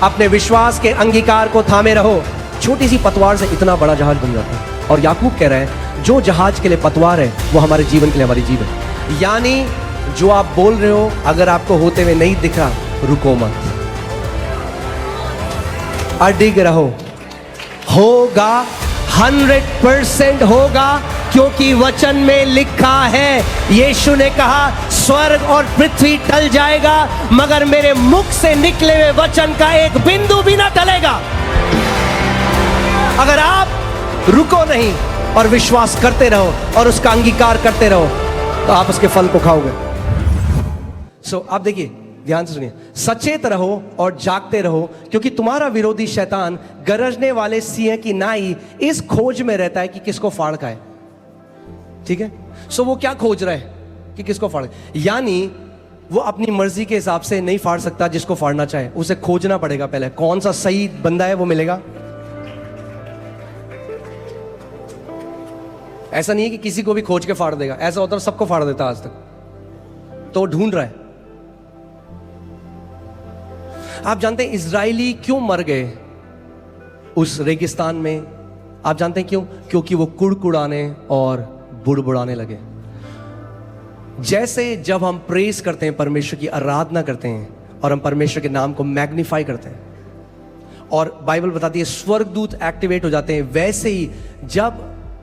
अपने विश्वास के अंगीकार को थामे रहो। छोटी सी पतवार से इतना बड़ा जहाज बन जाता है। और याकूब कह रहा है जो जहाज के लिए पतवार है वो हमारे जीवन के लिए हमारी जीव है। यानी जो आप बोल रहे हो अगर आपको होते हुए नहीं दिख रहा, रुको मत, अडिग रहो। होगा, 100% होगा, क्योंकि वचन में लिखा है। यीशु ने कहा स्वर्ग और पृथ्वी टल जाएगा मगर मेरे मुख से निकले हुए वचन का एक बिंदु भी ना टलेगा। अगर आप रुको नहीं और विश्वास करते रहो और उसका अंगीकार करते रहो तो आप उसके फल को खाओगे। आप देखिए, ध्यान से सुनिए, सचेत रहो और जागते रहो, क्योंकि तुम्हारा विरोधी शैतान गरजने वाले सिंह की नाई इस खोज में रहता है कि किसको फाड़ खाए। ठीक है, वो क्या खोज रहा है कि किसको फाड़, यानी वो अपनी मर्जी के हिसाब से नहीं फाड़ सकता जिसको फाड़ना चाहे, उसे खोजना पड़ेगा पहले कौन सा सही बंदा है वो मिलेगा। ऐसा नहीं है कि किसी को भी खोज के फाड़ देगा, ऐसा होता है सबको फाड़ देता आज तक, तो ढूंढ रहा है। आप जानते हैं इजरायली क्यों मर गए उस रेगिस्तान में? आप जानते हैं क्यों? क्योंकि वो कुड़कुड़ाने और बुड़बुड़ाने लगे। जैसे जब हम प्रेज करते हैं, परमेश्वर की आराधना करते हैं और हम परमेश्वर के नाम को मैग्नीफाई करते हैं और बाइबल बताती है स्वर्गदूत एक्टिवेट हो जाते हैं, वैसे ही जब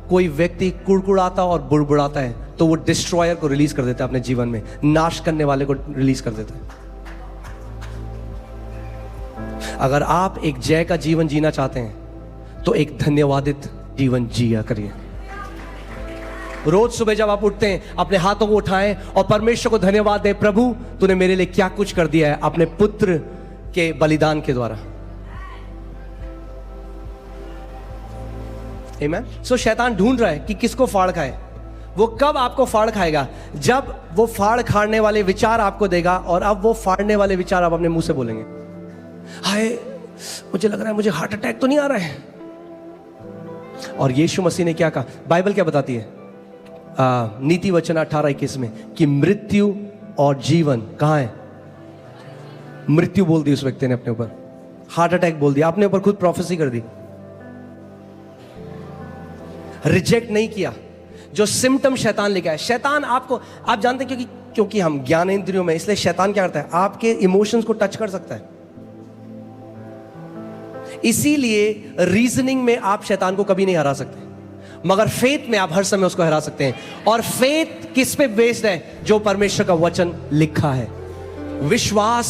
कोई व्यक्ति कुड़कुड़ाता और बुड़बुड़ाता है तो वो डिस्ट्रॉयर को रिलीज कर देता है अपने जीवन में, नाश करने वाले को रिलीज कर देता है। अगर आप एक जय का जीवन जीना चाहते हैं तो एक धन्यवादित जीवन जिया करिए। रोज सुबह जब आप उठते हैं अपने हाथों को उठाएं और परमेश्वर को धन्यवाद दें, प्रभु तूने मेरे लिए क्या कुछ कर दिया है अपने पुत्र के बलिदान के द्वारा। आमीन। शैतान ढूंढ रहा है कि किसको फाड़ खाए। वो कब आपको फाड़ खाएगा? जब वो फाड़ खाने वाले विचार आपको देगा और अब वो फाड़ने वाले विचार आप अपने मुंह से बोलेंगे, हाय मुझे लग रहा है मुझे हार्ट अटैक तो नहीं आ रहा है। और यीशु मसीह ने क्या कहा? बाइबल क्या बताती है? नीति वचन 18:21 में कि मृत्यु और जीवन कहां है? मृत्यु बोल दी उस व्यक्ति ने अपने ऊपर, हार्ट अटैक बोल दिया, अपने ऊपर खुद प्रोफेसी कर दी। रिजेक्ट नहीं किया जो सिम्टम शैतान लेके आया। शैतान आपको, आप जानते हैं क्योंकि हम ज्ञानेंद्रियों में, इसलिए शैतान क्या करता है? आपके इमोशंस को टच कर सकता है। इसीलिए रीजनिंग में आप शैतान को कभी नहीं हरा सकते, मगर फेथ में आप हर समय उसको हरा सकते हैं। और फेथ किस पे बेस्ड है? जो परमेश्वर का वचन लिखा है। विश्वास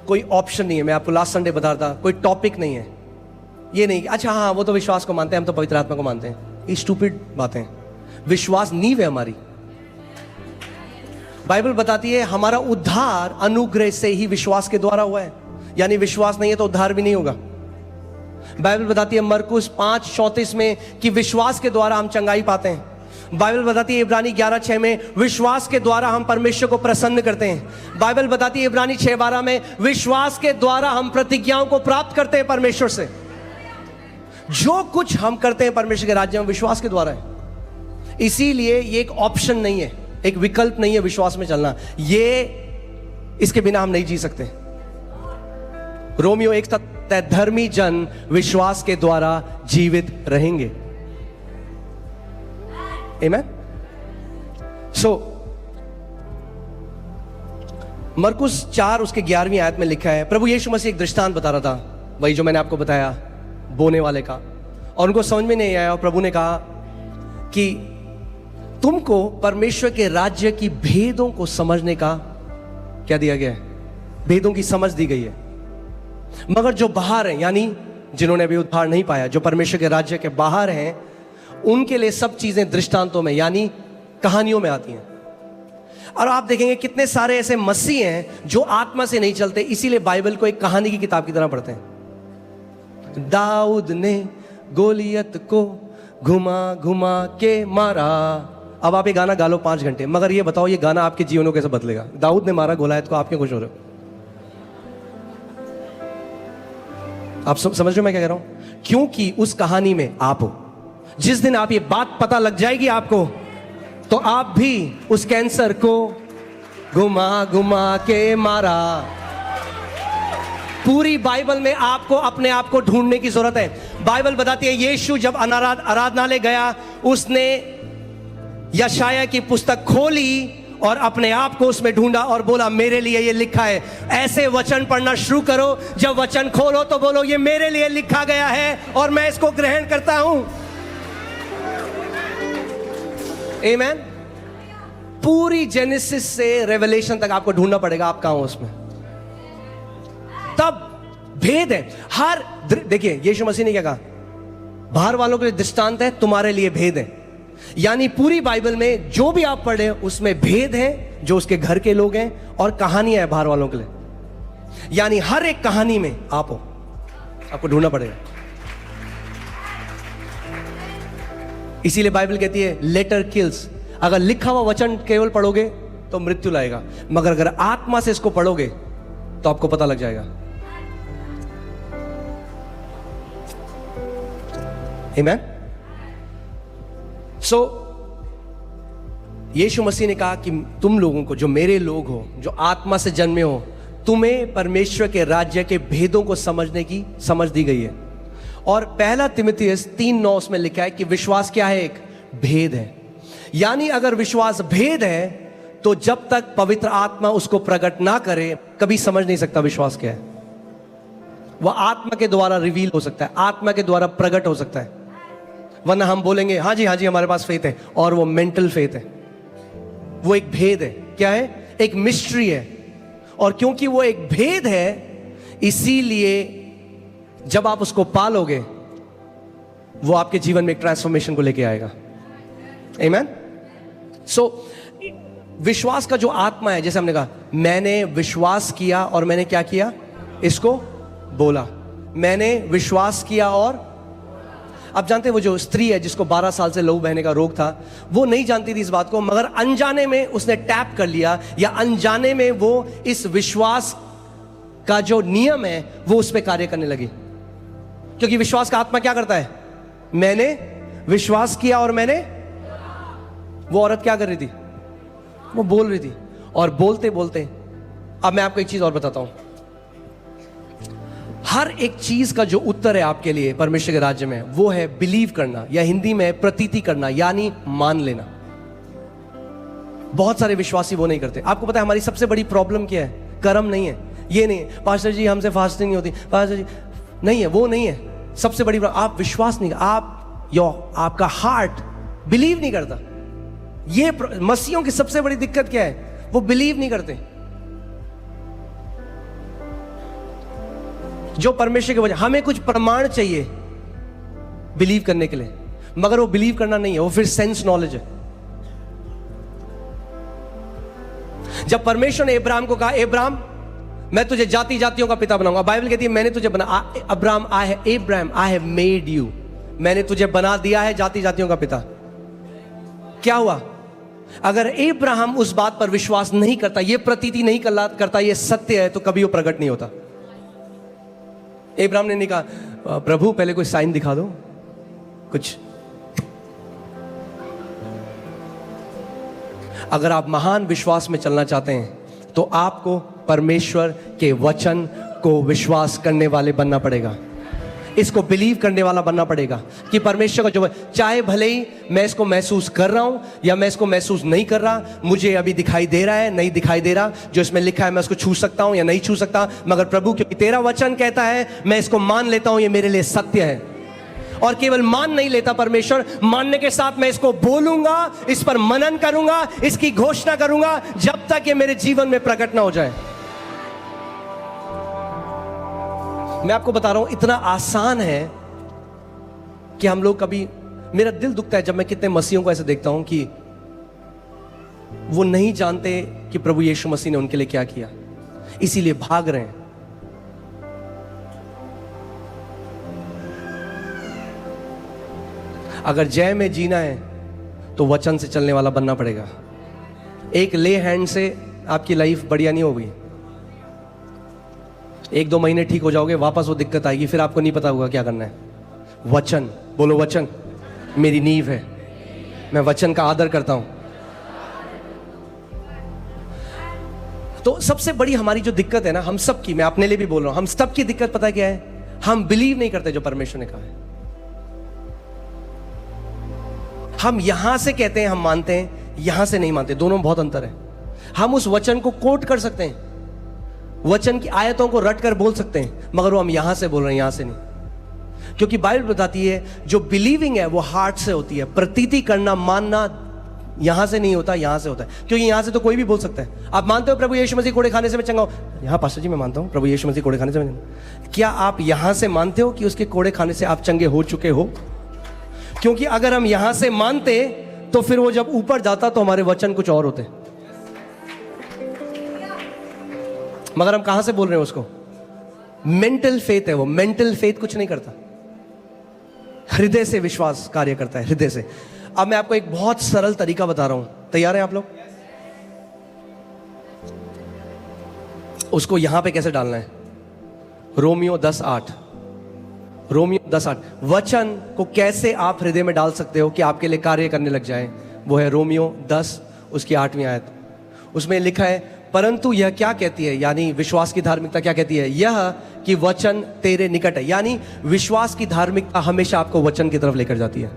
कोई ऑप्शन नहीं है। मैं आपको लास्ट संडे बता रहा था, कोई टॉपिक नहीं है। ये नहीं अच्छा हाँ वो तो विश्वास को मानते हैं, हम तो पवित्र आत्मा को मानते हैं, ये स्टूपिड बातें। विश्वास नींव है हमारी। बाइबल बताती है हमारा उद्धार अनुग्रह से ही विश्वास के द्वारा हुआ है, यानी विश्वास नहीं है तो उद्धार भी नहीं होगा। बाइबल बताती है मरकुस 5:34 में कि विश्वास के द्वारा हम चंगाई पाते हैं। बाइबल बताती है इब्रानी 11:6 में विश्वास के द्वारा हम परमेश्वर को प्रसन्न करते हैं। बाइबल बताती है इब्रानी 6:12 में विश्वास के द्वारा हम प्रतिज्ञाओं को प्राप्त करते हैं परमेश्वर से। जो कुछ हम करते हैं परमेश्वर के राज्य में विश्वास के द्वारा है। इसीलिए ये एक ऑप्शन नहीं है, एक विकल्प नहीं है विश्वास में चलना, ये इसके बिना हम नहीं जी सकते। रोमियो 1:7 धर्मी जन विश्वास के द्वारा जीवित रहेंगे। आमीन। मरकुस 4 उसके 11वीं आयत में लिखा है, प्रभु यीशु मसीह एक दृष्टांत बता रहा था, वही जो मैंने आपको बताया बोने वाले का, और उनको समझ में नहीं आया। और प्रभु ने कहा कि तुमको परमेश्वर के राज्य की भेदों को समझने का क्या दिया गया है? भेदों की समझ दी गई है। मगर जो बाहर हैं, यानी जिन्होंने अभी उद्धार नहीं पाया, जो परमेश्वर के राज्य के बाहर हैं, उनके लिए सब चीजें दृष्टांतों में यानी कहानियों में आती हैं। और आप देखेंगे कितने सारे ऐसे मसीह हैं जो आत्मा से नहीं चलते, इसीलिए बाइबल को एक कहानी की किताब की तरह पढ़ते हैं। दाऊद ने गोलियत को घुमा घुमा के मारा। अब आप ये गाना गा लो 5 घंटे, मगर ये बताओ ये गाना आपके जीवन को कैसे बदलेगा? दाऊद ने मारा गोलियत को, आप क्यों खुश हो रहे हो? आप समझ रहे हो मैं क्या कह रहा हूं? क्योंकि उस कहानी में आप हो। जिस दिन आप ये बात पता लग जाएगी आपको, तो आप भी उस कैंसर को घुमा घुमा के मारा, पूरी बाइबल में आपको अपने आप को ढूंढने की जरूरत है। बाइबल बताती है यीशु जब आराधनालय गया, उसने यशाया की पुस्तक खोली और अपने आप को उसमें ढूंढा और बोला मेरे लिए ये लिखा है। ऐसे वचन पढ़ना शुरू करो, जब वचन खोलो तो बोलो ये मेरे लिए लिखा गया है और मैं इसको ग्रहण करता हूं। आमीन। पूरी जेनेसिस से रेवलेशन तक आपको ढूंढना पड़ेगा आप कहां हो उसमें, तब भेद है। हर देखिए यीशु मसीह ने क्या कहा, बाहर वालों के लिए दृष्टांत है, तुम्हारे लिए भेद है। यानी पूरी बाइबल में जो भी आप पढ़े उसमें भेद है, जो उसके घर के लोग हैं, और कहानियां हैं बाहर वालों के लिए। यानी हर एक कहानी में आप हो, आपको ढूंढना पड़ेगा। इसीलिए बाइबल कहती है लेटर किल्स। अगर लिखा हुआ वचन केवल पढ़ोगे तो मृत्यु लाएगा, मगर अगर आत्मा से इसको पढ़ोगे तो आपको पता लग जाएगा। आमीन। सो यीशु मसीह ने कहा कि तुम लोगों को, जो मेरे लोग हो, जो आत्मा से जन्मे हो, तुम्हें परमेश्वर के राज्य के भेदों को समझने की समझ दी गई है। और पहला तिमुथियुस 3:9 में लिखा है कि विश्वास क्या है, एक भेद है। यानी अगर विश्वास भेद है तो जब तक पवित्र आत्मा उसको प्रकट ना करे कभी समझ नहीं सकता विश्वास क्या है। वह आत्मा के द्वारा रिवील हो सकता है, आत्मा के द्वारा प्रकट हो सकता है, वरना हम बोलेंगे हाँ जी हमारे पास फेथ है, और वो मेंटल फेथ है। वो एक भेद है। क्या है? एक मिस्ट्री है। और क्योंकि वो एक भेद है, इसीलिए जब आप उसको पालोगे वो आपके जीवन में एक ट्रांसफॉर्मेशन को लेके आएगा। आमीन। सो विश्वास का जो आत्मा है, जैसे हमने कहा मैंने विश्वास किया और मैंने क्या किया, इसको बोला। मैंने विश्वास किया और अब जानते हैं वो जो स्त्री है जिसको 12 साल से लहू बहने का रोग था, वो नहीं जानती थी इस बात को, मगर अनजाने में उसने टैप कर लिया, या अनजाने में वो इस विश्वास का जो नियम है वो उस पर कार्य करने लगी। क्योंकि विश्वास का आत्मा क्या करता है, मैंने विश्वास किया और मैंने, वो औरत क्या कर रही थी, वो बोल रही थी। और बोलते बोलते, अब मैं आपको एक चीज और बताता हूं, हर एक चीज का जो उत्तर है आपके लिए परमेश्वर के राज्य में, वो है बिलीव करना, या हिंदी में प्रतीति करना, यानी मान लेना। बहुत सारे विश्वासी वो नहीं करते। आपको पता है हमारी सबसे बड़ी प्रॉब्लम क्या है, कर्म नहीं है, ये नहीं है पास्टर जी हमसे फास्टिंग नहीं होती, पास्टर जी नहीं है, वो नहीं है सबसे बड़ी प्रॉब्लम। आप विश्वास नहीं, आपका हार्ट बिलीव नहीं करता। ये मसीहों की सबसे बड़ी दिक्कत क्या है, वो बिलीव नहीं करते। जो परमेश्वर की वजह, हमें कुछ प्रमाण चाहिए बिलीव करने के लिए, मगर वो बिलीव करना नहीं है, वो फिर सेंस नॉलेज है। जब परमेश्वर ने अब्राहम को कहा, अब्राहम मैं तुझे जाति जातियों का पिता बनाऊंगा, बाइबल कहती है मैंने तुझे बना, Abraham I have made you, मैंने तुझे बना दिया है जाति जातियों का पिता। क्या हुआ? अगर अब्राहम उस बात पर विश्वास नहीं करता, ये प्रतीति नहीं करता ये सत्य है, तो कभी वो प्रकट नहीं होता। अब्राहम ने नहीं कहा प्रभु पहले कोई साइन दिखा दो कुछ। अगर आप महान विश्वास में चलना चाहते हैं तो आपको परमेश्वर के वचन को विश्वास करने वाले बनना पड़ेगा, इसको बिलीव करने वाला बनना पड़ेगा कि परमेश्वर का जो, चाहे भले ही मैं इसको महसूस कर रहा हूं या मैं इसको महसूस नहीं कर रहा, मुझे अभी दिखाई दे रहा है नहीं दिखाई दे रहा, जो इसमें लिखा है मैं उसको छू सकता हूं या नहीं छू सकता, मगर प्रभु क्योंकि तेरा वचन कहता है मैं इसको मान लेता हूं, ये मेरे लिए सत्य है। और केवल मान नहीं लेता परमेश्वर, मानने के साथ मैं इसको बोलूंगा, इस पर मनन करूंगा, इसकी घोषणा करूंगा, जब तक ये मेरे जीवन में प्रकट ना हो जाए। मैं आपको बता रहा हूं इतना आसान है कि हम लोग कभी, मेरा दिल दुखता है जब मैं कितने मसीहों को ऐसे देखता हूं कि वो नहीं जानते कि प्रभु यीशु मसीह ने उनके लिए क्या किया, इसीलिए भाग रहे हैं। अगर जय में जीना है तो वचन से चलने वाला बनना पड़ेगा। एक ले हैंड से आपकी लाइफ बढ़िया नहीं होगी। 1-2 महीने ठीक हो जाओगे, वापस वो दिक्कत आएगी, फिर आपको नहीं पता होगा क्या करना है। वचन बोलो, वचन मेरी नींव है, मैं वचन का आदर करता हूं। तो सबसे बड़ी हमारी जो दिक्कत है ना, हम सब की, मैं अपने लिए भी बोल रहा हूं, हम सब की दिक्कत पता है क्या है? हम बिलीव नहीं करते जो परमेश्वर ने कहा है। हम यहां से कहते हैं हम मानते हैं, यहां से नहीं मानते, दोनों में बहुत अंतर है। हम उस वचन को कोट कर सकते हैं, वचन की आयतों को रट कर बोल सकते हैं, मगर वो हम यहां से बोल रहे हैं, यहां से नहीं। क्योंकि बाइबल बताती है जो बिलीविंग है वो हार्ट से होती है, प्रतीति करना, मानना यहां से नहीं होता, यहां से होता है। क्योंकि यहां से तो कोई भी बोल सकता है, आप मानते हो प्रभु यीशु मसीह कोड़े खाने से मैं चंगा हूं? यहां पास्टर जी मैं मानता हूं प्रभु यीशु मसीह कोड़े खाने से मैं। क्या आप यहां से मानते हो कि उसके कोड़े खाने से आप चंगे हो चुके हो? क्योंकि अगर हम यहां से मानते तो फिर वो जब ऊपर जाता तो हमारे वचन कुछ और होते, मगर हम कहां से बोल रहे हैं उसको? मेंटल फेथ है वो। मेंटल फेथ कुछ नहीं करता, हृदय से विश्वास कार्य करता है, हृदय से। अब मैं आपको एक बहुत सरल तरीका बता रहा हूं, तैयार हैं आप लोग? उसको यहां पे कैसे डालना है? रोमियो 10:8, रोमियो 10:8 वचन को कैसे आप हृदय में डाल सकते हो कि आपके लिए कार्य करने लग जाए, वो है रोमियो 10 उसकी 8वीं आयत। उसमें लिखा है, परंतु यह क्या कहती है, यानी विश्वास की धार्मिकता क्या कहती है? यह कि वचन तेरे निकट है। यानी विश्वास की धार्मिकता हमेशा आपको वचन की तरफ लेकर जाती है।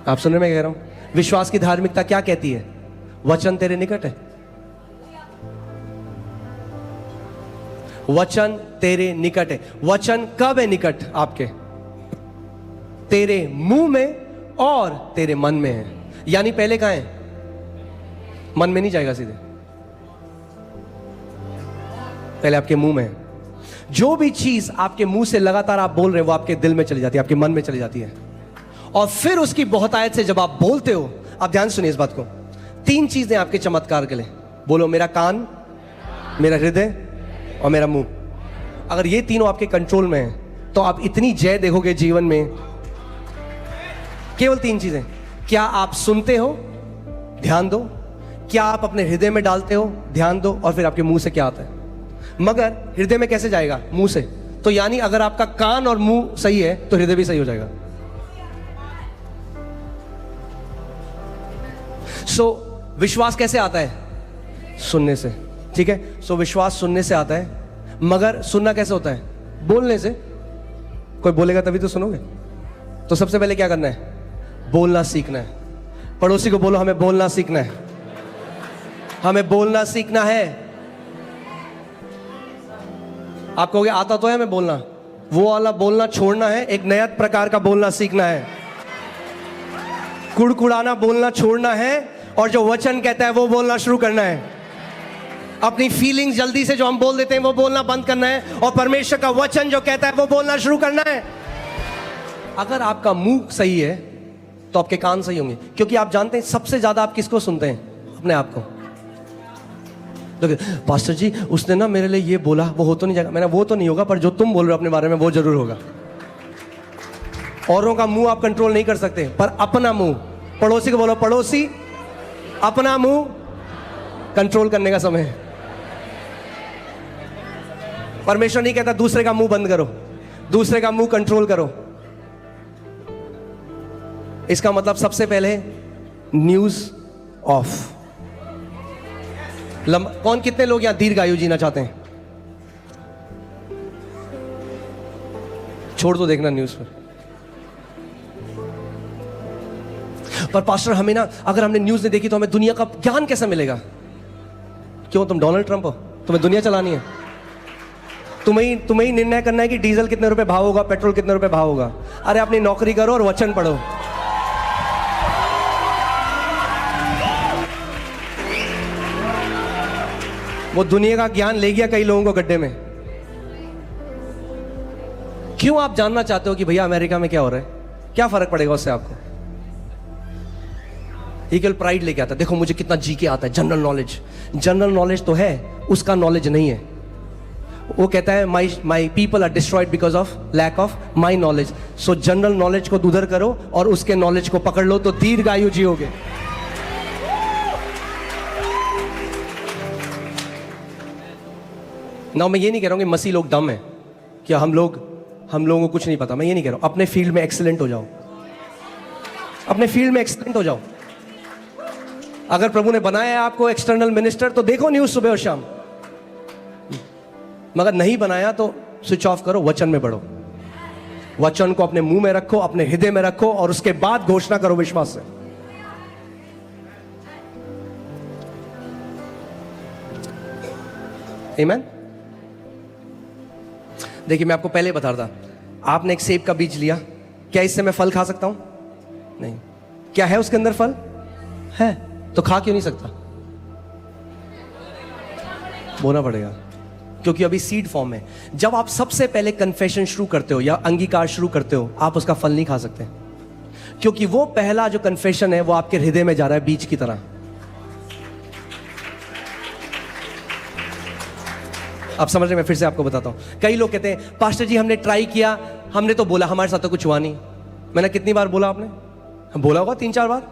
आप सुन रहे मैं कह रहा हूं? विश्वास की धार्मिकता क्या कहती है? वचन तेरे निकट है, वचन तेरे निकट है। वचन कब है निकट आपके? तेरे मुंह में और तेरे मन में है। यानी पहले कहां है? मन में नहीं जाएगा सीधे, पहले आपके मुंह में है। जो भी चीज आपके मुंह से लगातार आप बोल रहे हो वो आपके दिल में चली जाती है, आपके मन में चली जाती है, और फिर उसकी बहुतायत से जब आप बोलते हो, आप ध्यान सुनिए इस बात को, 3 चीजें आपके चमत्कार के लिए। बोलो, मेरा कान, मेरा हृदय और मेरा मुंह। अगर ये तीनों आपके कंट्रोल में है तो आप इतनी जय देखोगे जीवन में। केवल 3 चीजें। क्या आप सुनते हो? ध्यान दो। क्या आप अपने हृदय में डालते हो? ध्यान दो। और फिर आपके मुंह से क्या आता है? मगर हृदय में कैसे जाएगा? मुंह से। तो यानी अगर आपका कान और मुंह सही है तो हृदय भी सही हो जाएगा। विश्वास कैसे आता है? सुनने से। ठीक है, विश्वास सुनने से आता है, मगर सुनना कैसे होता है? बोलने से। कोई बोलेगा तभी तो सुनोगे। तो सबसे पहले क्या करना है? बोलना सीखना है। पड़ोसी को बोलो, हमें बोलना सीखना है, हमें बोलना सीखना है। आप कहोगे आता तो है हमें बोलना, वो वाला बोलना छोड़ना है, एक नया प्रकार का बोलना सीखना है। कुड़कुड़ाना बोलना छोड़ना है, और जो वचन कहता है वो बोलना शुरू करना है। अपनी फीलिंग्स जल्दी से जो हम बोल देते हैं वो बोलना बंद करना है, और परमेश्वर का वचन जो कहता है वो बोलना शुरू करना है। अगर आपका मुंह सही है तो आपके कान सही होंगे, क्योंकि आप जानते हैं सबसे ज्यादा आप किसको सुनते हैं? अपने आप को। पास्टर जी उसने ना मेरे लिए ये बोला, वो हो तो नहीं जाएगा। मैंने वो तो नहीं होगा, पर जो तुम बोल रहे हो अपने बारे में वो जरूर होगा। औरों का मुंह आप कंट्रोल नहीं कर सकते, पर अपना मुंह। पड़ोसी को बोलो, पड़ोसी अपना मुंह कंट्रोल करने का समय है। परमेश्वर नहीं कहता दूसरे का मुंह बंद करो, दूसरे का मुंह कंट्रोल करो। इसका मतलब सबसे पहले न्यूज ऑफ। कौन, कितने लोग यहां दीर्घायु जीना चाहते हैं? छोड़ दो देखना न्यूज पर पास्टर हमें ना, अगर हमने न्यूज नहीं देखी तो हमें दुनिया का ज्ञान कैसे मिलेगा? क्यों, तुम डोनाल्ड ट्रंप हो? तुम्हें दुनिया चलानी है? तुम्हें ही निर्णय करना है कि डीजल कितने रुपए भाव होगा, पेट्रोल कितने रुपए भाव होगा। अरे अपनी नौकरी करो और वचन पढ़ो। वो दुनिया का ज्ञान ले गया कई लोगों को गड्ढे में। क्यों आप जानना चाहते हो कि भैया अमेरिका में क्या हो रहा है? क्या फर्क पड़ेगा उससे आपको? ये केवल प्राइड लेके आता है, देखो मुझे कितना जी के आता है। जनरल नॉलेज, जनरल नॉलेज तो है, उसका नॉलेज नहीं है। वो कहता है my people are destroyed because of lack of my knowledge. So general knowledge को उधर करो और उसके नॉलेज को पकड़ लो, तो दीर्घायु जियोगे। ना मैं ये नहीं कह रहा हूं कि मसीह लोग डम है, क्या हम लोगों को कुछ नहीं पता। मैं ये नहीं कह रहा हूं। अपने फील्ड में एक्सीलेंट हो जाओ, अपने फील्ड में एक्सीलेंट हो जाओ। अगर प्रभु ने बनाया है आपको एक्सटर्नल मिनिस्टर तो देखो न्यूज सुबह और शाम, मगर नहीं बनाया तो स्विच ऑफ करो, वचन में बढ़ो, वचन को अपने मुंह में रखो, अपने हृदय में रखो और उसके बाद घोषणा करो विश्वास से। आमीन। देखिए मैं आपको पहले बता रहा था, आपने एक सेब का बीज लिया, क्या इससे मैं फल खा सकता हूं? नहीं। क्या है उसके अंदर फल? है, तो खा क्यों नहीं सकता? बोना पड़ेगा, क्योंकि अभी सीड फॉर्म है। जब आप सबसे पहले कन्फेशन शुरू करते हो या अंगीकार शुरू करते हो, आप उसका फल नहीं खा सकते, क्योंकि वो पहला जो कन्फेशन है वो आपके हृदय में जा रहा है बीज की तरह। आप समझ रहे? मैं फिर से आपको बताता हूं। कई लोग कहते हैं पास्टर जी हमने ट्राई किया, हमने तो बोला, हमारे साथ तो कुछ हुआ नहीं। मैंने कितनी बार बोला? आपने बोला होगा 3-4 बार।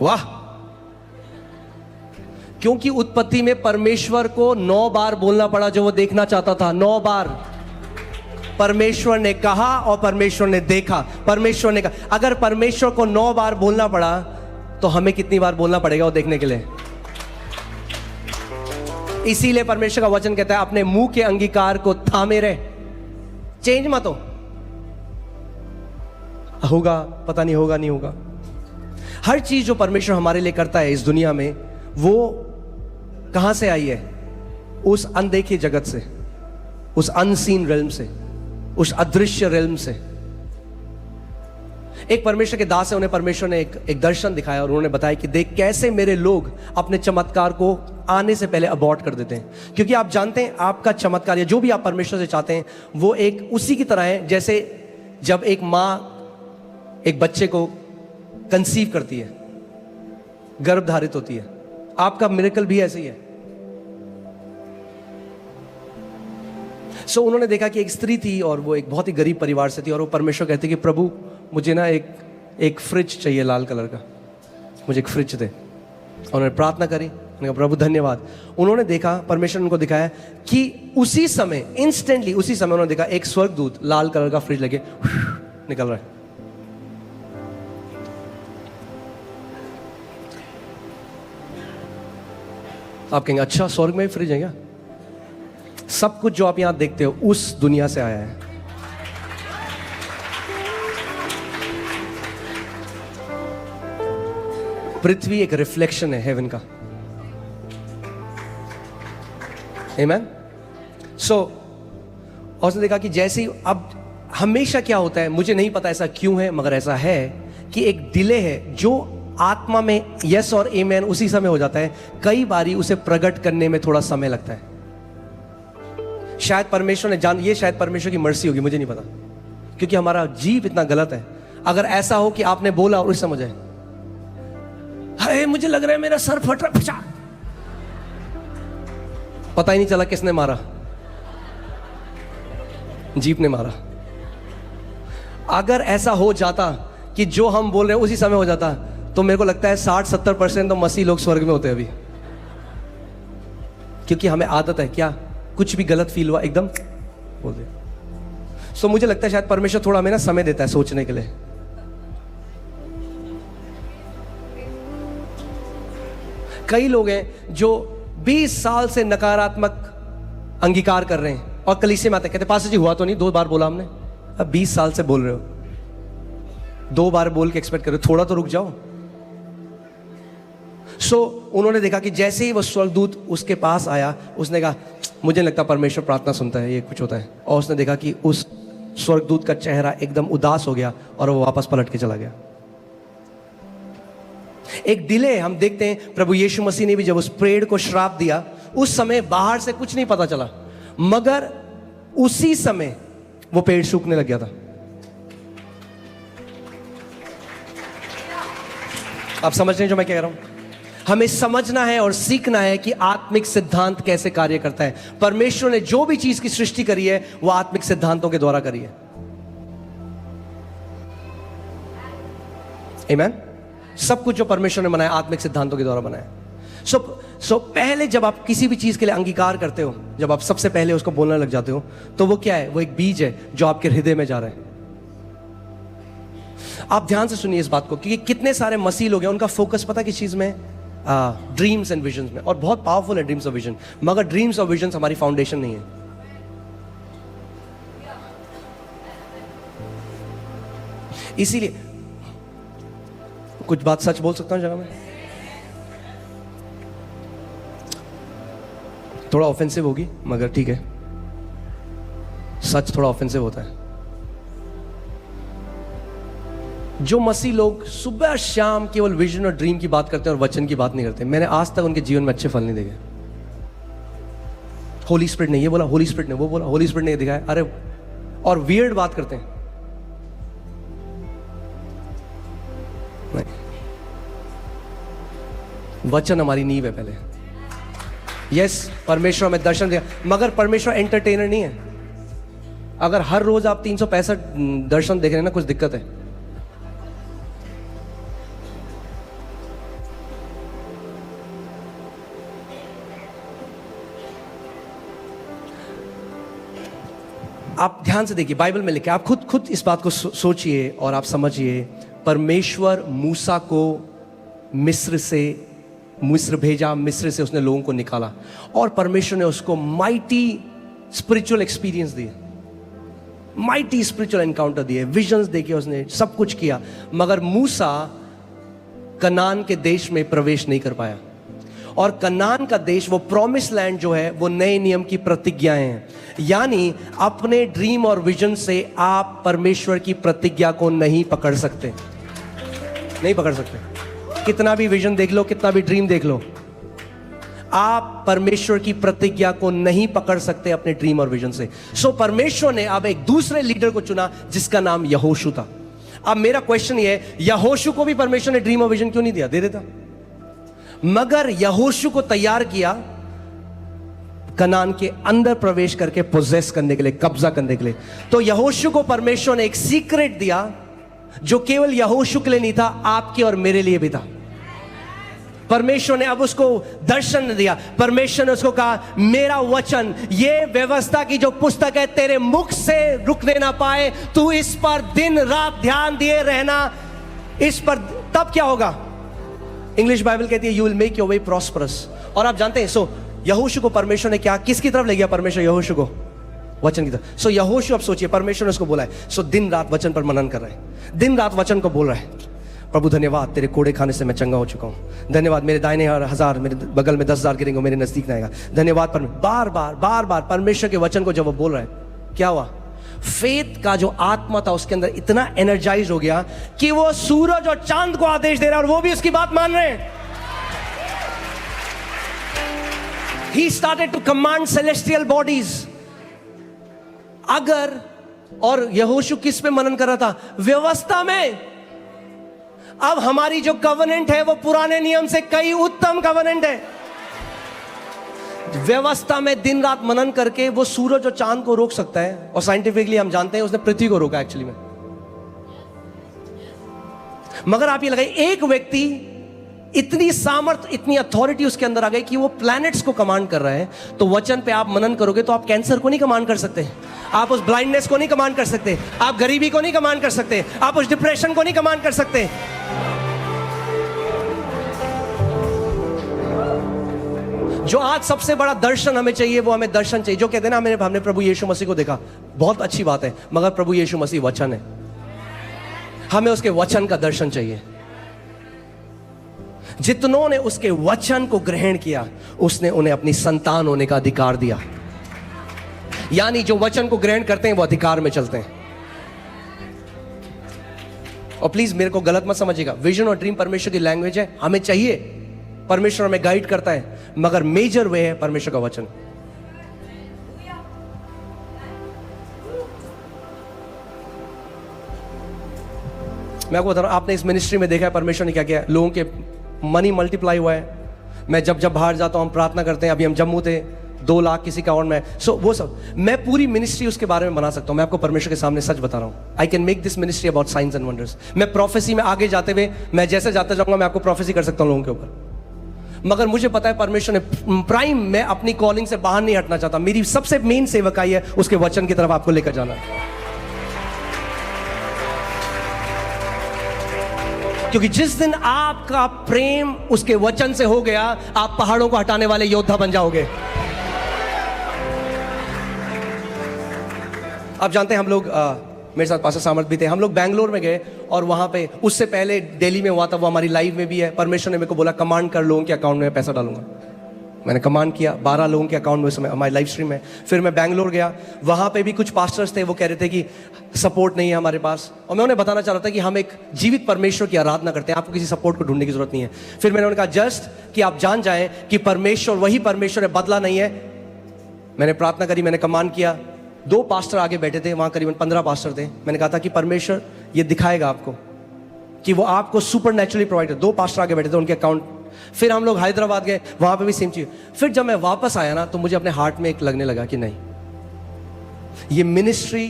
वाह, क्योंकि उत्पत्ति में परमेश्वर को 9 बार बोलना पड़ा जो वो देखना चाहता था। 9 बार परमेश्वर ने कहा और परमेश्वर ने देखा। परमेश्वर ने कहा, अगर परमेश्वर को 9 बार बोलना पड़ा तो हमें कितनी बार बोलना पड़ेगा वो देखने के लिए? इसीलिए परमेश्वर का वचन कहता है अपने मुंह के अंगीकार को थामे रहे, चेंज मत हो। होगा, पता नहीं होगा, नहीं होगा। हर चीज जो परमेश्वर हमारे लिए करता है इस दुनिया में, वो कहां से आई है? उस अनदेखे जगत से, उस अनसीन रेल्म से, उस अदृश्य रेल्म से। एक परमेश्वर के दास है, उन्हें परमेश्वर ने एक दर्शन दिखाया और उन्होंने बताया कि देख कैसे मेरे लोग अपने चमत्कार को आने से पहले अबॉर्ट कर देते हैं। क्योंकि आप जानते हैं आपका चमत्कार या जो भी आप परमेश्वर से चाहते हैं वो एक उसी की तरह है जैसे जब एक मां एक बच्चे को कंसीव करती है, गर्भ धारित होती है। आपका मिरेकल भी ऐसे ही है। उन्होंने देखा कि एक स्त्री थी और वो एक बहुत ही गरीब परिवार से थी और वो परमेश्वर कहते कि प्रभु मुझे ना एक फ्रिज चाहिए लाल कलर का, मुझे एक फ्रिज दे। उन्होंने प्रार्थना करी, उन्होंने कहा प्रभु धन्यवाद। उन्होंने देखा, परमेश्वर ने उनको दिखाया कि उसी समय, इंस्टेंटली उसी समय उन्होंने देखा एक स्वर्गदूत लाल कलर का फ्रिज लेके निकल रहा है। आप कहेंगे अच्छा स्वर्ग में फ्रिज है क्या? सब कुछ जो आप यहां देखते हो उस दुनिया से आया है। पृथ्वी एक रिफ्लेक्शन है हेवन का। आमीन। और उसने देखा कि जैसे ही, अब हमेशा क्या होता है मुझे नहीं पता ऐसा क्यों है, मगर ऐसा है कि एक डिले है जो आत्मा में यस और आमीन उसी समय हो जाता है। कई बारी उसे प्रकट करने में थोड़ा समय लगता है। शायद परमेश्वर ने ये शायद परमेश्वर की मर्जी होगी, मुझे नहीं पता, क्योंकि हमारा जीव इतना गलत है। अगर ऐसा हो कि आपने बोला और उस समय जाए, अरे मुझे लग रहा है मेरा सर फट रहा, पता ही नहीं चला किसने मारा, जीप ने मारा। अगर ऐसा हो जाता कि जो हम बोल रहे हैं उसी समय हो जाता, तो मेरे को लगता है 60-70% तो मसीह लोग स्वर्ग में होते हैं अभी। क्योंकि हमें आदत है क्या, कुछ भी गलत फील हुआ एकदम बोल दे। मुझे लगता है शायद परमेश्वर थोड़ा हमें ना समय देता है सोचने के लिए। कई लोग हैं जो 20 साल से नकारात्मक अंगीकार कर रहे हैं और कलीसिया में आते कहते पास्टर जी हुआ तो नहीं, 2 बार बोला हमने। अब 20 साल से बोल रहे हो, 2 बार बोल के एक्सपेक्ट कर रहे हो, थोड़ा तो रुक जाओ। उन्होंने देखा कि जैसे ही वो स्वर्गदूत उसके पास आया, उसने कहा मुझे लगता परमेश्वर प्रार्थना सुनता है, ये कुछ होता है। और उसने देखा कि उस स्वर्गदूत का चेहरा एकदम उदास हो गया और वो वापस पलट के चला गया। एक डिले हम देखते हैं। प्रभु यीशु मसीह ने भी जब उस पेड़ को श्राप दिया, उस समय बाहर से कुछ नहीं पता चला, मगर उसी समय वो पेड़ सूखने लग गया था। आप समझ रहे हैं जो मैं कह रहा हूं? हमें समझना है और सीखना है कि आत्मिक सिद्धांत कैसे कार्य करता है। परमेश्वर ने जो भी चीज की सृष्टि करी है वो आत्मिक सिद्धांतों के द्वारा करी है। आमीन। सब कुछ जो परमेश्वर ने बनाया आत्मिक सिद्धांतों के द्वारा बनाया। पहले जब आप किसी भी चीज के लिए अंगीकार करते हो, जब आप सबसे पहले उसको बोलने लग जाते हो, तो वो क्या है? वो एक बीज है जो आपके हृदय में जा रहा है। आप ध्यान से सुनिए इस बात को, क्योंकि कितने सारे मसीह लोग हैं उनका फोकस पता किस चीज में, ड्रीम्स एंड विजन्स में, और बहुत पावरफुल है ड्रीम्स और विजन, मगर ड्रीम्स और विजन्स हमारी फाउंडेशन नहीं है। इसीलिए कुछ बात सच बोल सकता हूं जगह में, थोड़ा ऑफेंसिव होगी मगर ठीक है, सच थोड़ा ऑफेंसिव होता है। जो मसीह लोग सुबह शाम केवल विजन और ड्रीम की बात करते हैं और वचन की बात नहीं करते, मैंने आज तक उनके जीवन में अच्छे फल नहीं देखे। होली स्पिरिट ने ये बोला, होली स्पिरिट ने वो बोला, होली स्पिरिट ने ये दिखाया, अरे, और वियर्ड बात करते हैं। नहीं, वचन हमारी नींव है पहले। यस, परमेश्वर हमें दर्शन दिया, मगर परमेश्वर एंटरटेनर नहीं है। अगर हर रोज आप 365 दर्शन देख रहे हैं ना, कुछ दिक्कत है। आप ध्यान से देखिए, बाइबल में लिखा है, आप खुद इस बात को सोचिए और आप समझिए। परमेश्वर मूसा को मिस्र भेजा, मिस्र से उसने लोगों को निकाला, और परमेश्वर ने उसको माइटी स्पिरिचुअल एक्सपीरियंस दिए, माइटी स्पिरिचुअल एनकाउंटर दिए, विजन्स देखे, उसने सब कुछ किया, मगर मूसा कनान के देश में प्रवेश नहीं कर पाया। और कनान का देश, वो प्रॉमिस लैंड जो है, वो नए नियम की प्रतिज्ञाएं हैं। यानी अपने ड्रीम और विजन से आप परमेश्वर की प्रतिज्ञा को नहीं पकड़ सकते, नहीं पकड़ सकते। कितना भी विजन देख लो, कितना भी ड्रीम देख लो, आप परमेश्वर की प्रतिज्ञा को नहीं पकड़ सकते अपने ड्रीम और विजन से। सो परमेश्वर ने अब एक दूसरे लीडर को चुना जिसका नाम यहोशू था। अब मेरा क्वेश्चन ये है, यहोशू को भी परमेश्वर ने ड्रीम और विजन क्यों नहीं दिया? दे देता। मगर यहोशू को तैयार किया कनान के अंदर प्रवेश करके पोजेस करने के लिए, कब्जा करने के लिए। तो यहोशू को परमेश्वर ने एक सीक्रेट दिया जो केवल यहोशू के लिए नहीं था, आपके और मेरे लिए भी था। परमेश्वर ने अब उसको दर्शन दिया। परमेश्वर ने उसको कहा, मेरा वचन, ये व्यवस्था की जो पुस्तक है, तेरे मुख से रुकने ना पाए, तू इस पर दिन रात ध्यान दिए रहना, इस पर, तब क्या होगा? इंग्लिश बाइबल कहती है, you will make your way prosperous. और आप जानते हैं, सो यहोशू को परमेश्वर ने क्या, किसकी तरफ ले गया परमेश्वर यहोशू को? वचन की तरफ। सो यहोशू, अब सोचिए, परमेश्वर ने उसको बोला है, सो दिन रात वचन पर मनन कर रहा है, दिन रात वचन को बोल रहा है। प्रभु धन्यवाद, तेरे कोड़े खाने से मैं चंगा हो चुका हूं। धन्यवाद, मेरे दाहिने 1000, मेरे बगल में 10,000 गिरेंगे, मेरे नजदीक ना आएगा। धन्यवाद। बार बार परमेश्वर के वचन को जब वो बोल रहा है, क्या हुआ? फेथ का जो आत्मा था उसके अंदर इतना एनर्जाइज हो गया कि वो सूरज और चांद को आदेश दे रहा है और वो भी उसकी बात मान रहे हैं। He started to command celestial bodies. अगर, और यहोशू किस पे मनन कर रहा था? व्यवस्था में। अब हमारी जो कवनेंट है वो पुराने नियम से कई उत्तम कवनेंट है। व्यवस्था में दिन रात मनन करके वो सूरज और चांद को रोक सकता है, और साइंटिफिकली हम जानते हैं उसने पृथ्वी को रोका एक्चुअली में। मगर आप ये लगाइए, एक व्यक्ति, इतनी सामर्थ, इतनी अथॉरिटी उसके अंदर आ गई कि वो प्लैनेट्स को कमांड कर रहा है। तो वचन पे आप मनन करोगे तो आप कैंसर को नहीं कमांड कर सकते, आप उस ब्लाइंडनेस को नहीं कमांड कर सकते, आप गरीबी को नहीं कमांड कर सकते, आप उस डिप्रेशन को नहीं कमांड कर सकते। जो आज सबसे बड़ा दर्शन हमें चाहिए, वो हमें दर्शन चाहिए जो कहते हैं ना, हमने प्रभु यीशु मसीह को देखा, बहुत अच्छी बात है, मगर प्रभु यीशु मसीह वचन है, हमें उसके वचन का दर्शन चाहिए। जितनों ने उसके वचन को ग्रहण किया, उसने उन्हें अपनी संतान होने का अधिकार दिया। यानी जो वचन को ग्रहण करते हैं वो अधिकार में चलते हैं। और प्लीज मेरे को गलत मत समझिएगा, विजन और ड्रीम परमेश्वर की लैंग्वेज है, हमें चाहिए, परमेश्वर हमें गाइड करता है, मगर मेजर वे है परमेश्वर का वचन। मैं आपको बता रहा हूं, आपने इस मिनिस्ट्री में देखा है परमेश्वर ने क्या किया, लोगों के मनी मल्टीप्लाई हुआ है। मैं जब बाहर जाता हूं, हम प्रार्थना करते हैं, अभी हम जम्मू थे, 2 लाख किसी अकाउंट में, वो सब, मैं पूरी मिनिस्ट्री उसके बारे में बना सकता हूं। मैं आपको परमेश्वर के सामने सच बता रहा हूं, I can make this ministry about science and wonders. मैं प्रोफेसी में आगे जाते हुए, मैं जैसे जाता जाऊंगा, मैं आपको प्रोफेसी कर सकता हूं लोगों के ऊपर। मगर मुझे पता है परमेश्वर ने प्राइम, मैं अपनी कॉलिंग से बाहर नहीं हटना चाहता। मेरी सबसे मेन सेवकाई है उसके वचन की तरफ आपको लेकर जाना। क्योंकि जिस दिन आपका प्रेम उसके वचन से हो गया, आप पहाड़ों को हटाने वाले योद्धा बन जाओगे। आप जानते हैं, हम लोग मेरे साथ पास्टर सामर्थ भी थे, हम लोग बैंगलोर में गए और वहां पे, उससे पहले दिल्ली में हुआ था, वो हमारी लाइव में भी है। परमेश्वर ने मेरे को बोला कमांड कर, लोगों के अकाउंट में पैसा डालूंगा। मैंने कमांड किया, 12 लोगों के अकाउंट में उस समय हमारी लाइव स्ट्रीम में। फिर मैं बैंगलोर गया, वहाँ पे भी कुछ पास्टर्स थे, वो कह रहे थे कि सपोर्ट नहीं है हमारे पास, और मैं उन्हें बताना चाह रहा था कि हम एक जीवित परमेश्वर की आराधना करते हैं, आपको किसी सपोर्ट को ढूंढने की जरूरत नहीं है। फिर मैंने उन्हें कहा जस्ट कि आप जान जाएं कि परमेश्वर वही परमेश्वर है, बदला नहीं है। मैंने प्रार्थना करी, मैंने कमांड किया। 2 पास्टर आगे बैठे थे, वहाँ करीबन 15 पास्टर थे। मैंने कहा था कि परमेश्वर ये दिखाएगा आपको कि वो आपको सुपर नेचुरली प्रोवाइड है। 2 पास्टर आगे बैठे थे, उनके अकाउंट। फिर हम लोग हैदराबाद गए, वहां पे भी सेम चीज। फिर जब मैं वापस आया ना, तो मुझे अपने हार्ट में एक लगने लगा कि नहीं, ये मिनिस्ट्री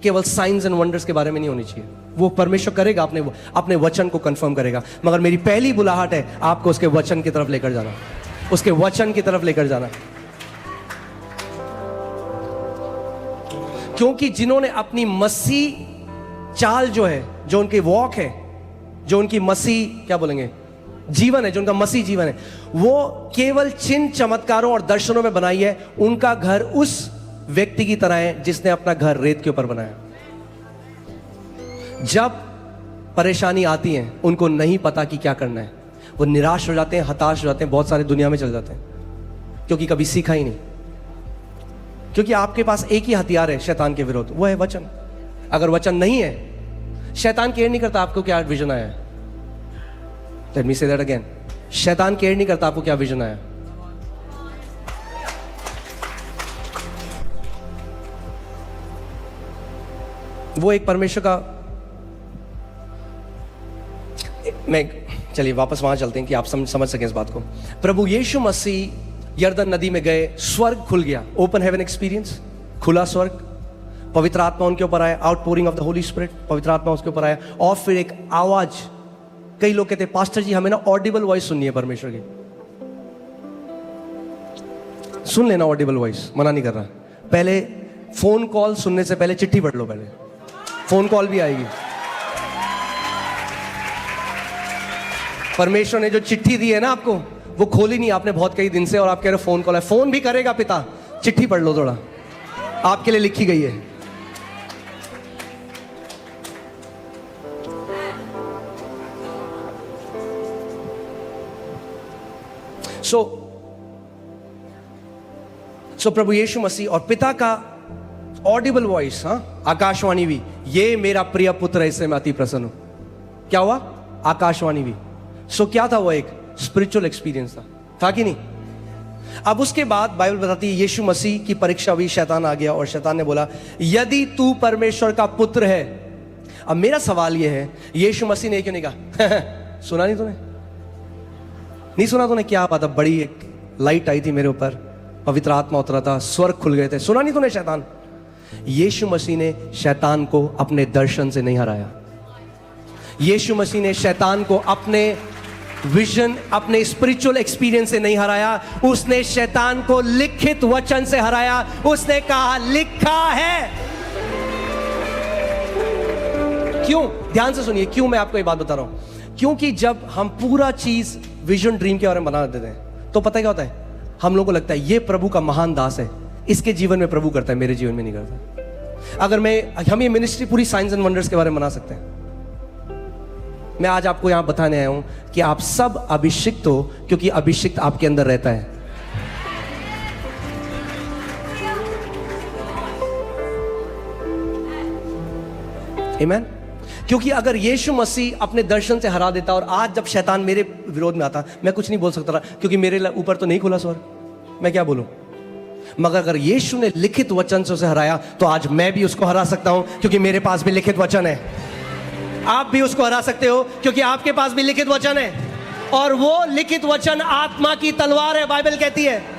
केवल साइंस एंड वंडर्स के बारे में नहीं होनी चाहिए। वो परमेश्वर करेगा, अपने वचन को कंफर्म करेगा, मगर मेरी पहली बुलाहट है आपको उसके वचन की तरफ लेकर जाना, उसके वचन की तरफ लेकर जाना। क्योंकि जिन्होंने अपनी मसीह चाल जो है, जो उनकी वॉक है, जो उनकी मसीह क्या बोलेंगे जीवन है, जो उनका मसीह जीवन है, वो केवल चिन्ह चमत्कारों और दर्शनों में बनाई है। उनका घर उस व्यक्ति की तरह है जिसने अपना घर रेत के ऊपर बनाया। जब परेशानी आती है, उनको नहीं पता कि क्या करना है, वो निराश हो जाते हैं, हताश हो जाते हैं, बहुत सारे दुनिया में चल जाते हैं, क्योंकि कभी सीखा ही नहीं। क्योंकि आपके पास एक ही हथियार है शैतान के विरोध, वो है वचन। अगर वचन नहीं है, शैतान केयर नहीं करता आपको क्या विजन आया है। Let me say that again. शैतान केयर नहीं करता आपको क्या विजन आया। वो एक परमेश्वर का, चलिए वापस वहां चलते हैं कि आप समझ सकें इस बात को। प्रभु यीशु मसीह यरदन नदी में गए, स्वर्ग खुल गया, ओपन हेवन एक्सपीरियंस, खुला स्वर्ग, पवित्र आत्मा उनके ऊपर आया, outpouring of the Holi spirit, पवित्र आत्मा उसके ऊपर आया। और फिर एक आवाज, कई लोग कहते हैं पास्टर जी हमें ना ऑडिबल वॉइस सुननी है परमेश्वर की। सुन लेना ऑडिबल वॉइस, मना नहीं कर रहा। पहले फोन कॉल सुनने से पहले चिट्ठी पढ़ लो, पहले फोन कॉल भी आएगी। परमेश्वर ने जो चिट्ठी दी है ना आपको, वो खोली नहीं आपने बहुत कई दिन से, और आप कह रहे हो फोन कॉल है। फोन भी करेगा पिता, चिट्ठी पढ़ लो थोड़ा, आपके लिए लिखी गई है। सो प्रभु यीशु मसीह और पिता का ऑडिबल वॉइस, आकाशवाणी भी, ये मेरा प्रिय पुत्र है, इससे मैं अति प्रसन्न हूं। क्या हुआ? आकाशवाणी भी। क्या था वो? एक स्पिरिचुअल एक्सपीरियंस था कि नहीं? अब उसके बाद बाइबल बताती है यीशु मसीह की परीक्षा हुई, शैतान आ गया और शैतान ने बोला यदि तू परमेश्वर का पुत्र है। अब मेरा सवाल यह है, यीशु मसीह ने क्यों नहीं कहा सुना नहीं तूने? नहीं सुना तूने? क्या बात है, बड़ी एक लाइट आई थी मेरे ऊपर, पवित्र आत्मा उतरा था, स्वर्ग खुल गए थे। सुना नहीं तूने शैतान? यीशु मसीह ने शैतान को अपने दर्शन से नहीं हराया। यीशु मसीह ने शैतान को अपने विजन, अपने स्पिरिचुअल एक्सपीरियंस से नहीं हराया। उसने शैतान को लिखित वचन से हराया। उसने कहा लिखा है। क्यों? ध्यान से सुनिए क्यों मैं आपको ये बात बता रहा हूं। क्योंकि जब हम पूरा चीज विजन ड्रीम के बारे में बना देते हैं, तो पता है क्या होता है, हम लोगों को लगता है ये प्रभु का महान दास है, इसके जीवन में प्रभु करता है, मेरे जीवन में नहीं करता। अगर हम ये मिनिस्ट्री पूरी साइंस एंड वंडर्स के बारे में बना सकते हैं। मैं आज आपको यहां बताने आया हूं कि आप सब अभिषिक्त हो, क्योंकि अभिषिक्त आपके अंदर रहता है। आमीन। क्योंकि अगर यीशु मसीह अपने दर्शन से हरा देता, और आज जब शैतान मेरे विरोध में आता, मैं कुछ नहीं बोल सकता था, क्योंकि मेरे ऊपर तो नहीं खुला स्वर्ग, मैं क्या बोलूं। मगर अगर यीशु ने लिखित वचन से उसे हराया, तो आज मैं भी उसको हरा सकता हूं, क्योंकि मेरे पास भी लिखित वचन है। आप भी उसको हरा सकते हो, क्योंकि आपके पास भी लिखित वचन है, और वो लिखित वचन आत्मा की तलवार है, बाइबल कहती है।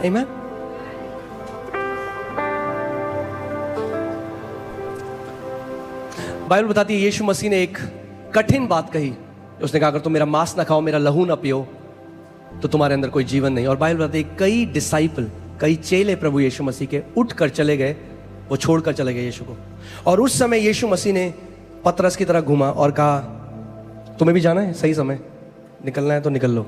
आमीन। बाइबल बताती है यीशु मसीह ने एक कठिन बात कही। उसने कहा अगर तुम मेरा मांस ना खाओ, मेरा लहू ना पियो, तो तुम्हारे अंदर कोई जीवन नहीं। और बाइबल बताती है कई डिसाइपल, कई चेले प्रभु यीशु मसीह के उठ कर चले गए, वो छोड़कर चले गए यीशु को। और उस समय यीशु मसीह ने पतरस की तरह घूमा और कहा, तुम्हें भी जाना है, सही समय निकलना है तो निकल लो।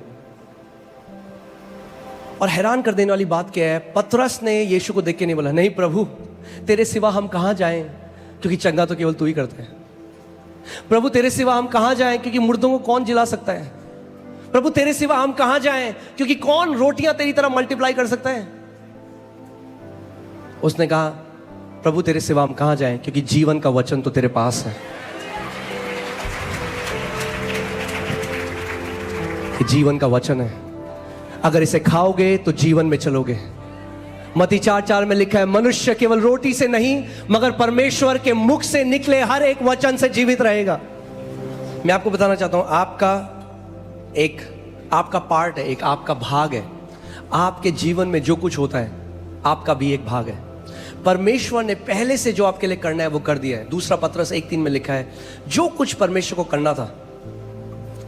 और हैरान कर देने वाली बात क्या है, पतरस ने यीशु को देख के नहीं बोला, नहीं प्रभु तेरे सिवा हम कहाँ जाएं, क्योंकि चंगा तो केवल तू ही करता है। प्रभु तेरे सिवा हम कहाँ जाएं, क्योंकि मुर्दों को कौन जिला सकता है। प्रभु तेरे सिवा हम कहाँ जाएं, क्योंकि कौन रोटियां तेरी तरह मल्टीप्लाई कर सकता है। उसने कहा, प्रभु तेरे सिवा हम कहाँ जाएं, क्योंकि जीवन का वचन तो तेरे पास है। कि जीवन का वचन है, अगर इसे खाओगे तो जीवन में चलोगे। मत्ती 4:4 में लिखा है, मनुष्य केवल रोटी से नहीं मगर परमेश्वर के मुख से निकले हर एक वचन से जीवित रहेगा। मैं आपको बताना चाहता हूं, आपका पार्ट है, एक आपका भाग है। आपके जीवन में जो कुछ होता है आपका भी एक भाग है। परमेश्वर ने पहले से जो आपके लिए करना है वो कर दिया है। दूसरा पत्रस 1:3 में लिखा है, जो कुछ परमेश्वर को करना था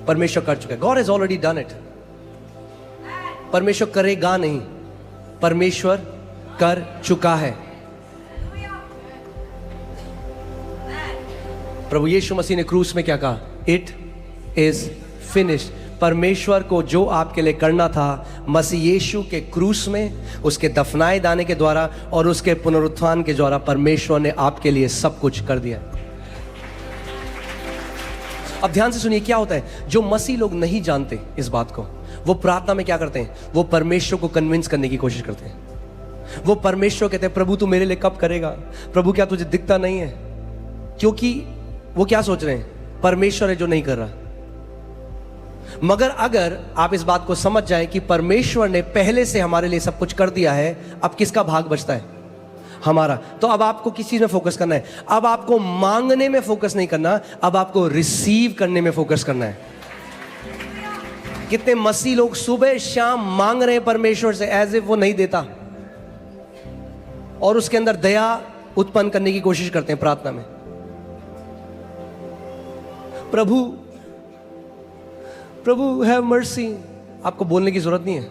परमेश्वर कर चुका है। God has already done it. परमेश्वर करेगा नहीं, परमेश्वर कर चुका है। प्रभु यीशु मसीह ने क्रूस में क्या कहा, इट इज फिनिश्ड। परमेश्वर को जो आपके लिए करना था मसीह यीशु के क्रूस में, उसके दफनाए जाने के द्वारा और उसके पुनरुत्थान के द्वारा परमेश्वर ने आपके लिए सब कुछ कर दिया। अब ध्यान से सुनिए क्या होता है, जो मसीह लोग नहीं जानते इस बात को, वो प्रार्थना में क्या करते हैं, वो परमेश्वर को कन्विंस करने की कोशिश करते हैं। वो परमेश्वर कहते हैं, प्रभु तू मेरे लिए कब करेगा, प्रभु क्या तुझे दिखता नहीं है। क्योंकि वो क्या सोच रहे हैं, परमेश्वर है जो नहीं कर रहा। मगर अगर आप इस बात को समझ जाएं कि परमेश्वर ने पहले से हमारे लिए सब कुछ कर दिया है, अब किसका भाग बचता है, हमारा। तो अब आपको किस चीज में फोकस करना है, अब आपको मांगने में फोकस नहीं करना, अब आपको रिसीव करने में फोकस करना है। कितने मसीह लोग सुबह शाम मांग रहे हैं परमेश्वर से एज इफ वो नहीं देता, और उसके अंदर दया उत्पन्न करने की कोशिश करते हैं प्रार्थना में। प्रभु हैव मर्सी। आपको बोलने की जरूरत नहीं है,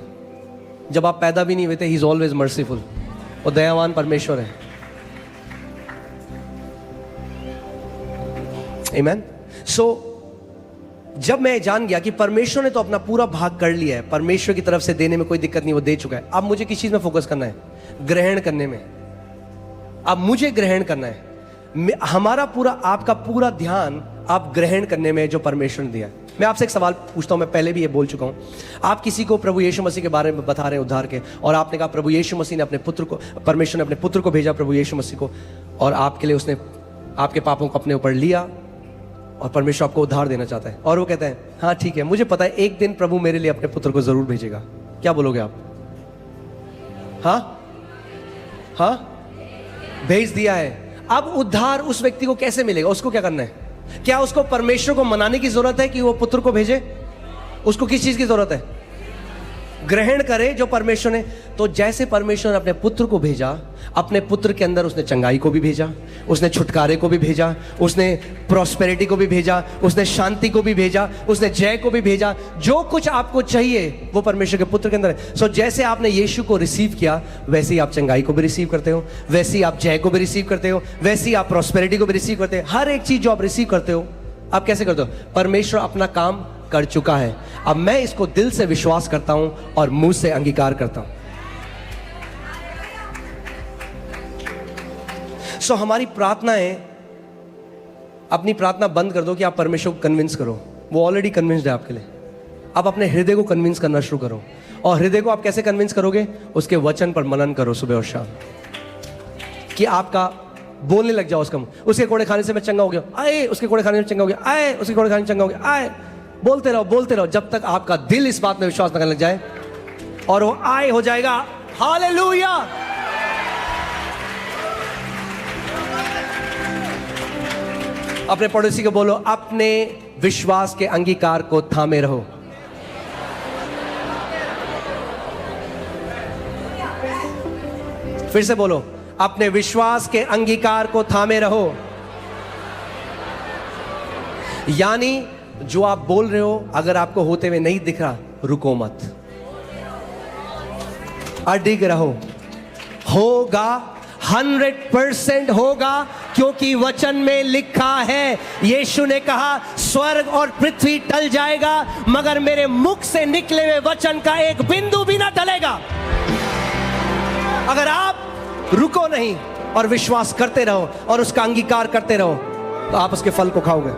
जब आप पैदा भी नहीं हुए थे, ही इज ऑलवेज मर्सीफुल। वो दयावान परमेश्वर है। आमीन। सो जब मैं जान गया कि परमेश्वर ने तो अपना पूरा भाग कर लिया है, परमेश्वर की तरफ से देने में कोई दिक्कत नहीं, वो दे चुका है। अब मुझे किस चीज में फोकस करना है, ग्रहण करने में। अब मुझे ग्रहण करना है, हमारा पूरा, आपका पूरा ध्यान आप ग्रहण करने में जो परमेश्वर ने दिया। मैं आपसे एक सवाल पूछता हूं, मैं पहले भी ये बोल चुका हूं। आप किसी को प्रभु यीशु मसीह के बारे में बता रहे हैं उद्धार के, और आपने कहा प्रभु यीशु मसीह ने अपने पुत्र को, परमेश्वर ने अपने पुत्र को भेजा प्रभु यीशु मसीह को, और आपके लिए उसने आपके पापों को अपने ऊपर लिया, और परमेश्वर आपको उद्धार देना चाहता है। और वो कहते हैं, हाँ ठीक है, मुझे पता है एक दिन प्रभु मेरे लिए अपने पुत्र को जरूर भेजेगा। क्या बोलोगे आप? हाँ, भेज दिया है। अब उद्धार उस व्यक्ति को कैसे मिलेगा, उसको क्या करना है? क्या उसको परमेश्वर को मनाने की जरूरत है कि वो पुत्र को भेजे? उसको किस चीज की जरूरत है? ग्रहण करे जो परमेश्वर ने। तो जैसे परमेश्वर ने अपने पुत्र को भेजा, अपने पुत्र के अंदर उसने चंगाई को भी भेजा, उसने छुटकारे को भी भेजा, उसने प्रॉस्पेरिटी को भी भेजा, उसने शांति को भी भेजा, उसने जय को भी भेजा। जो कुछ आपको चाहिए वो परमेश्वर के पुत्र के अंदर है। सो जैसे आपने यीशु को रिसीव किया, वैसे ही आप चंगाई को भी रिसीव करते हो, वैसे ही आप जय को भी रिसीव करते हो, वैसे ही आप प्रॉस्पेरिटी को भी रिसीव करते हो। हर एक चीज जो आप रिसीव करते हो, आप कैसे करते हो? परमेश्वर अपना काम कर चुका है। अब मैं इसको दिल से विश्वास करता हूं और मुंह से अंगीकार करता हूं। सो हमारी प्रार्थनाएं, अपनी प्रार्थना बंद कर दो कि आप परमेश्वर को कन्विंस करो, वो ऑलरेडी कन्विंस्ड है आपके लिए। आप अपने हृदय को कन्विंस करना शुरू करो। और हृदय को आप कैसे कन्विंस करोगे? उसके वचन पर मनन करो सुबह और शाम, कि आपका बोलने लग जाओ उसका। उसके कोड़े खाने से मैं चंगा हो गया, आए, उसके कोड़े खाने में चंगा हो गया, आए, उसके कोड़े खाने में चंगा हो गया, आए। बोलते रहो जब तक आपका दिल इस बात में विश्वास न करने लग जाए, और वो आए हो जाएगा। हालेलुया। अपने पड़ोसी को बोलो, अपने विश्वास के अंगीकार को थामे रहो। फिर से बोलो, अपने विश्वास के अंगीकार को थामे रहो। यानी जो आप बोल रहे हो, अगर आपको होते हुए नहीं दिख रहा, रुको मत, अडिग रहो, होगा, 100% होगा, क्योंकि वचन में लिखा है, यीशु ने कहा स्वर्ग और पृथ्वी टल जाएगा मगर मेरे मुख से निकले हुए वचन का एक बिंदु भी ना टलेगा। अगर आप रुको नहीं और विश्वास करते रहो और उसका अंगीकार करते रहो तो आप उसके फल को खाओगे।